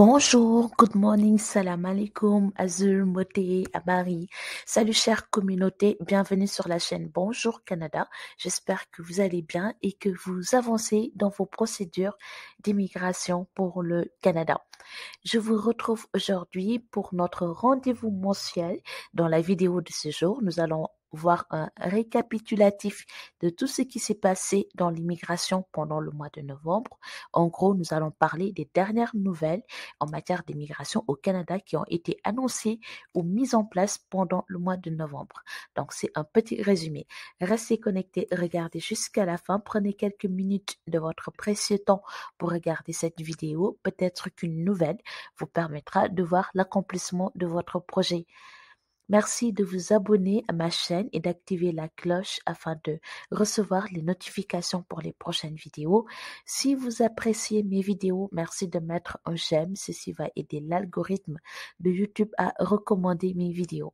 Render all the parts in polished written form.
Bonjour, good morning, salam alaikum, Azul, Moté, Abari. Salut chère communauté, bienvenue sur la chaîne Bonjour Canada. J'espère que vous allez bien et que vous avancez dans vos procédures d'immigration pour le Canada. Je vous retrouve aujourd'hui pour notre rendez-vous mensuel. Dans la vidéo de ce jour, nous allons voir un récapitulatif de tout ce qui s'est passé dans l'immigration pendant le mois de novembre. En gros, nous allons parler des dernières nouvelles en matière d'immigration au Canada qui ont été annoncées ou mises en place pendant le mois de novembre. Donc, c'est un petit résumé. Restez connectés, regardez jusqu'à la fin. Prenez quelques minutes de votre précieux temps pour regarder cette vidéo. Peut-être qu'une nouvelle vous permettra de voir l'accomplissement de votre projet. Merci de vous abonner à ma chaîne et d'activer la cloche afin de recevoir les notifications pour les prochaines vidéos. Si vous appréciez mes vidéos, merci de mettre un j'aime. Ceci va aider l'algorithme de YouTube à recommander mes vidéos.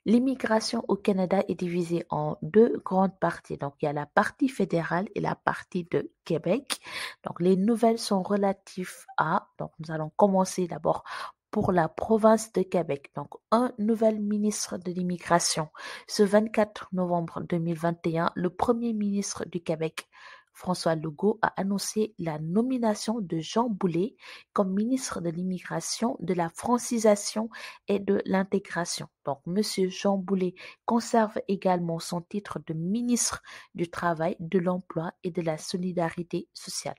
L'immigration au Canada est divisée en deux grandes parties. Donc, il y a la partie fédérale et la partie de Québec. Donc, les nouvelles sont relatives à, donc nous allons commencer d'abord pour la province de Québec. Donc, un nouvel ministre de l'immigration. Ce 24 novembre 2021, le premier ministre du Québec, François Legault, a annoncé la nomination de Jean Boulet comme ministre de l'immigration, de la francisation et de l'intégration. Donc, Monsieur Jean Boulet conserve également son titre de ministre du Travail, de l'Emploi et de la Solidarité sociale.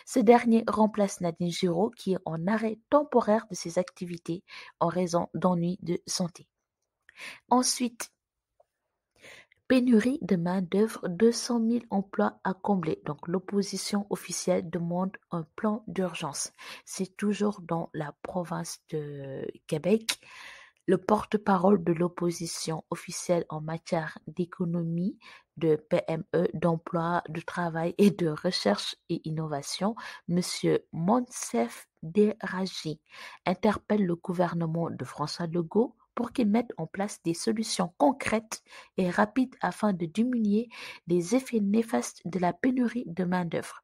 Ce dernier remplace Nadine Giraud qui est en arrêt temporaire de ses activités en raison d'ennuis de santé. Ensuite, pénurie de main-d'œuvre, 200 000 emplois à combler. Donc, l'opposition officielle demande un plan d'urgence. C'est toujours dans la province de Québec. Le porte-parole de l'opposition officielle en matière d'économie, de PME, d'emploi, de travail et de recherche et innovation, M. Monsef Deraji, interpelle le gouvernement de François Legault pour qu'il mette en place des solutions concrètes et rapides afin de diminuer les effets néfastes de la pénurie de main-d'œuvre.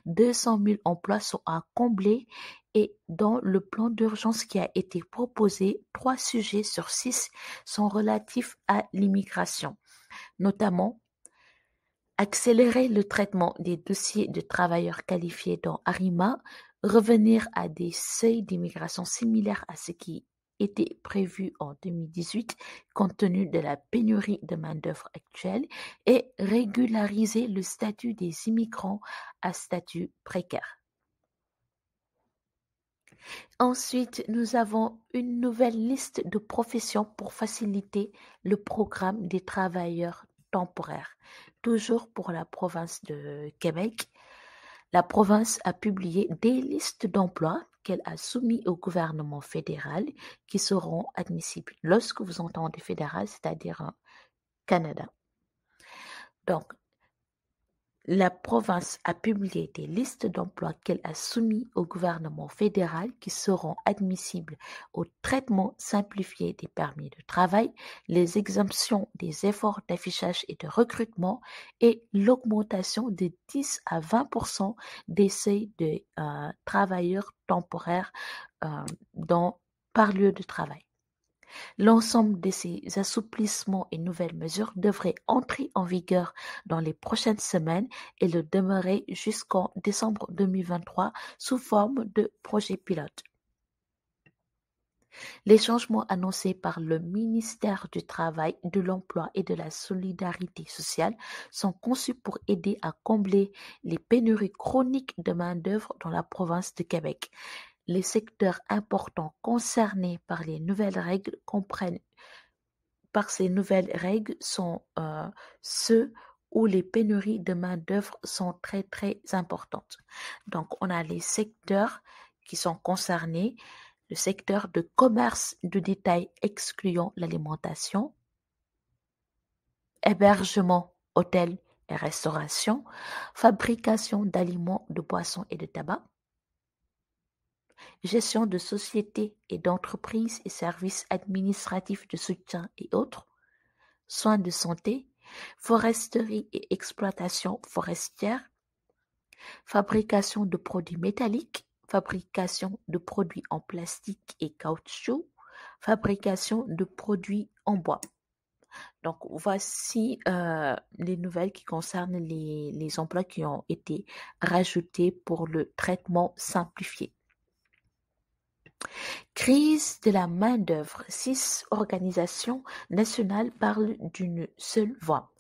200 000 emplois sont à combler et dans le plan d'urgence qui a été proposé, 3 sujets sur 6 sont relatifs à l'immigration, notamment accélérer le traitement des dossiers de travailleurs qualifiés dans ARIMA, revenir à des seuils d'immigration similaires à ce qui était prévu en 2018 compte tenu de la pénurie de main-d'œuvre actuelle et régulariser le statut des immigrants à statut précaire. Ensuite, nous avons une nouvelle liste de professions pour faciliter le programme des travailleurs temporaires. Toujours pour la province de Québec, la province a publié des listes d'emplois qu'elle a soumis au gouvernement fédéral qui seront admissibles. Lorsque vous entendez fédéral, c'est-à-dire Canada. Donc, la province a publié des listes d'emplois qu'elle a soumis au gouvernement fédéral qui seront admissibles au traitement simplifié des permis de travail, les exemptions des efforts d'affichage et de recrutement et l'augmentation de 10 à 20% des seuils de travailleurs temporaires par lieu de travail. L'ensemble de ces assouplissements et nouvelles mesures devraient entrer en vigueur dans les prochaines semaines et le demeurer jusqu'en décembre 2023 sous forme de projet pilote. Les changements annoncés par le ministère du Travail, de l'Emploi et de la Solidarité sociale sont conçus pour aider à combler les pénuries chroniques de main-d'œuvre dans la province de Québec. Les secteurs importants concernés par les nouvelles règles sont ceux où les pénuries de main-d'œuvre sont très très importantes. Donc, on a les secteurs qui sont concernés, le secteur de commerce de détail excluant l'alimentation, hébergement, hôtel et restauration, fabrication d'aliments, de boissons et de tabac, gestion de sociétés et d'entreprises et services administratifs de soutien et autres, soins de santé, foresterie et exploitation forestière, fabrication de produits métalliques, fabrication de produits en plastique et caoutchouc, fabrication de produits en bois. Donc, voici les nouvelles qui concernent les emplois qui ont été rajoutés pour le traitement simplifié. Crise de la main-d'œuvre. 6 organisations nationales parlent d'une seule voix.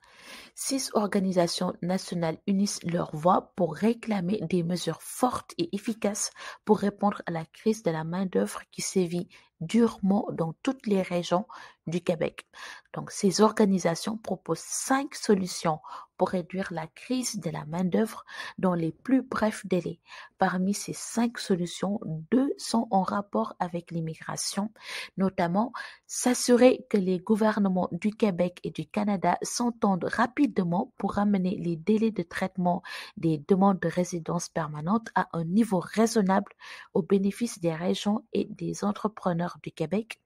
6 organisations nationales unissent leurs voix pour réclamer des mesures fortes et efficaces pour répondre à la crise de la main-d'œuvre qui sévit durement dans toutes les régions du Québec. Donc, ces organisations proposent 5 solutions pour réduire la crise de la main-d'œuvre dans les plus brefs délais. Parmi ces 5 solutions, 2 sont en rapport avec l'immigration, notamment s'assurer que les gouvernements du Québec et du Canada s'entendent rapidement pour ramener les délais de traitement des demandes de résidence permanente à un niveau raisonnable au bénéfice des régions et des entrepreneurs du Québec.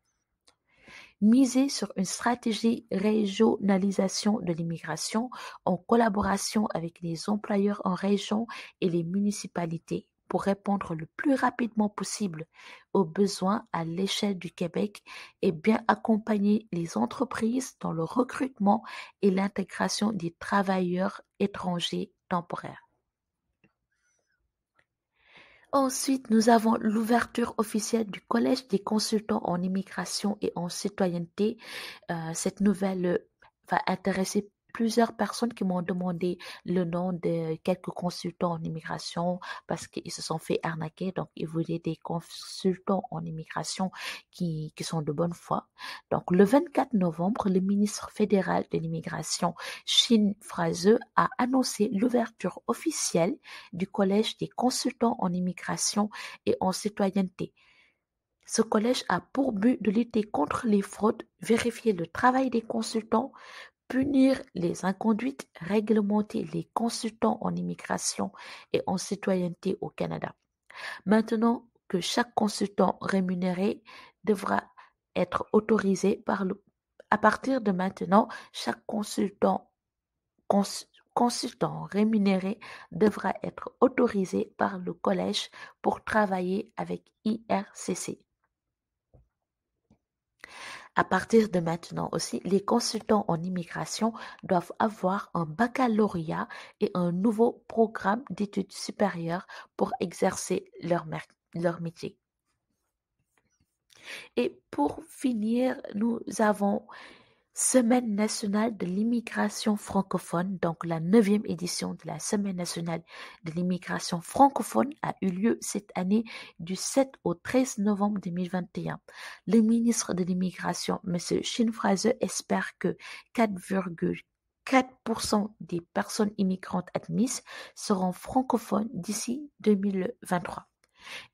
Miser sur une stratégie régionalisation de l'immigration en collaboration avec les employeurs en région et les municipalités pour répondre le plus rapidement possible aux besoins à l'échelle du Québec et bien accompagner les entreprises dans le recrutement et l'intégration des travailleurs étrangers temporaires. Ensuite, nous avons l'ouverture officielle du Collège des consultants en immigration et en citoyenneté. Cette nouvelle va intéresser plusieurs personnes qui m'ont demandé le nom de quelques consultants en immigration parce qu'ils se sont fait arnaquer. Donc, ils voulaient des consultants en immigration qui sont de bonne foi. Donc, le 24 novembre, le ministre fédéral de l'immigration, Shin Fraser, a annoncé l'ouverture officielle du Collège des consultants en immigration et en citoyenneté. Ce collège a pour but de lutter contre les fraudes, vérifier le travail des consultants, punir les inconduites, réglementer les consultants en immigration et en citoyenneté au Canada. Maintenant que chaque consultant rémunéré devra être autorisé par le... À partir de maintenant, chaque consultant rémunéré devra être autorisé par le collège pour travailler avec IRCC. À partir de maintenant aussi, les consultants en immigration doivent avoir un baccalauréat et un nouveau programme d'études supérieures pour exercer leur métier. Et pour finir, nous avons Semaine nationale de l'immigration francophone, donc la 9e édition de la Semaine nationale de l'immigration francophone a eu lieu cette année du 7 au 13 novembre 2021. Le ministre de l'immigration, M. Shin Fraser, espère que 4,4% des personnes immigrantes admises seront francophones d'ici 2023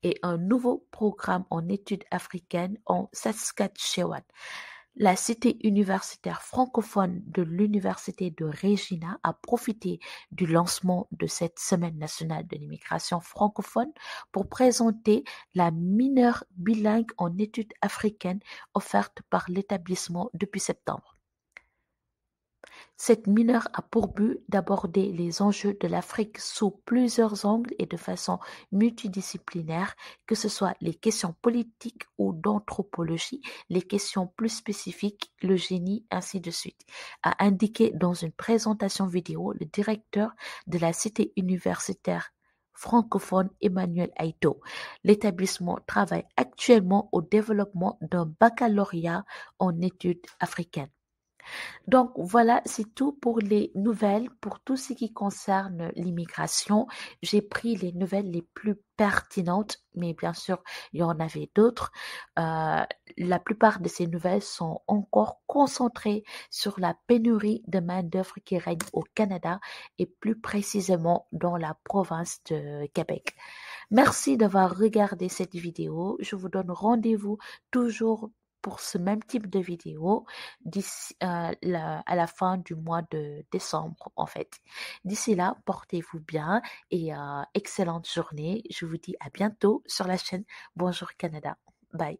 et un nouveau programme en études africaines en Saskatchewan. La cité universitaire francophone de l'Université de Regina a profité du lancement de cette Semaine nationale de l'immigration francophone pour présenter la mineure bilingue en études africaines offerte par l'établissement depuis septembre. Cette mineure a pour but d'aborder les enjeux de l'Afrique sous plusieurs angles et de façon multidisciplinaire, que ce soit les questions politiques ou d'anthropologie, les questions plus spécifiques, le génie, ainsi de suite, a indiqué dans une présentation vidéo le directeur de la cité universitaire francophone Emmanuel Aito. L'établissement travaille actuellement au développement d'un baccalauréat en études africaines. Donc voilà, c'est tout pour les nouvelles, pour tout ce qui concerne l'immigration. J'ai pris les nouvelles les plus pertinentes, mais bien sûr, il y en avait d'autres. La plupart de ces nouvelles sont encore concentrées sur la pénurie de main-d'œuvre qui règne au Canada et plus précisément dans la province de Québec. Merci d'avoir regardé cette vidéo. Je vous donne rendez-vous toujours pour ce même type de vidéo à la fin du mois de décembre en fait. D'ici là, portez-vous bien et excellente journée. Je vous dis à bientôt sur la chaîne Bonjour Canada. Bye.